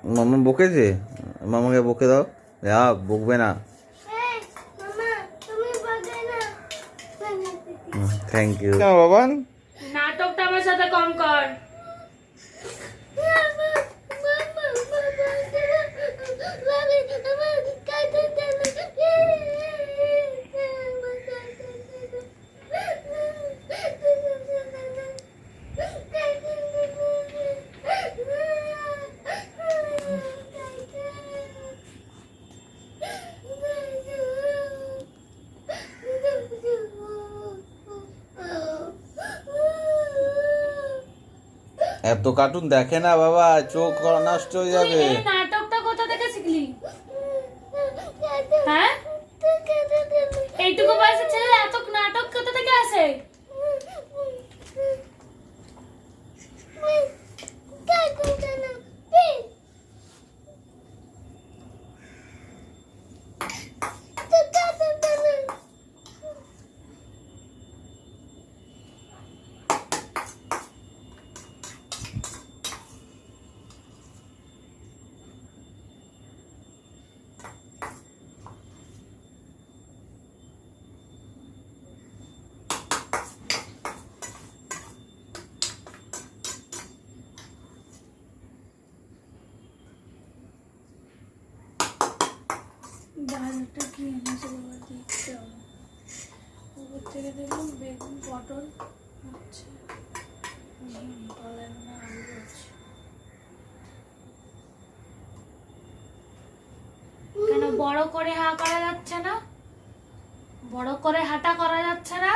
মামা বকেছে, মামাকে বকে দাও। বকবে না। Thank you Baban. নাটকটা আমার সাথে কম কর। এত কার্টুন দেখে না বাবা, চোখ নষ্ট হয়ে যাবে। এই নাটকটা কোথা থেকে শিখলি? হ্যাঁ, এইটুকু বয়সের ছেলে এত নাটক কোথা থেকে আসে? বাজারটা কি এনেছে বাবা, দেখতে হবে। উপর থেকে দেখুন বেগুন, পটল হচ্ছে, তলায় মনে হয় আলু আছে। কেন বড় করে হা করা যাচ্ছে না? বড় করে হাঁটা করা যাচ্ছে না?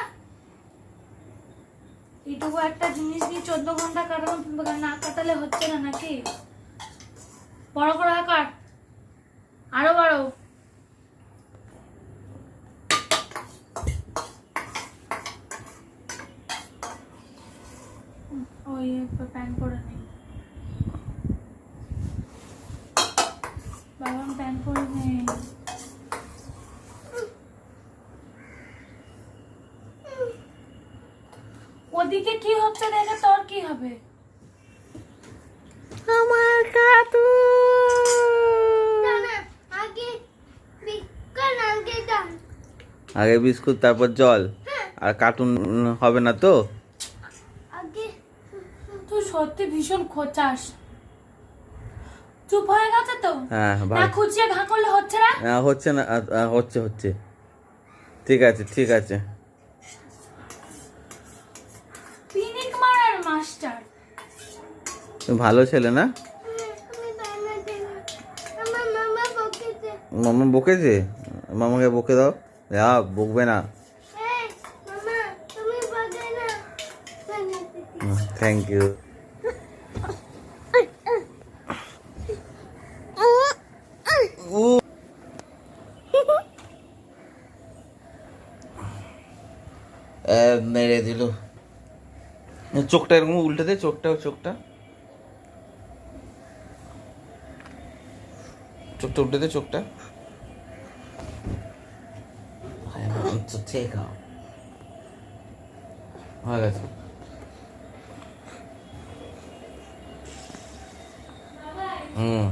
এইটুকু একটা জিনিস দিয়ে 14 ঘন্টা কাটানো, না কাটালে হচ্ছে না নাকি? বড় করে হা কাট, আরো বড়। ওই প্যান পরে নেই বাবা, প্যান পরে নেই। ওদিকে কি হচ্ছে দেখে তোর কি হবে? আমার কার্টুন। আগে বিস্কুট, তারপর জল, আর কার্টুন হবে না তো। তুই সত্যি ভীষণ খোঁচাস। চুপ হয়ে গেছে তো? হ্যাঁ না খুঁচিয়ে ঘা করলে হচ্ছে না? হচ্ছে না, হচ্ছে হচ্ছে। ঠিক আছে ঠিক আছে। পিনিক মারার মাস্টার। তুমি ভালো ছেলে না? মামা বকেছে, মামাকে বকে দাও। বকবে না। Thank you. মেরে দিল। চোখটা এরকম উল্টে দে, চোখটা চোখটা চোখটা উল্টে দে, চোখটা। ঠিক হয়ে গেছে। হুম।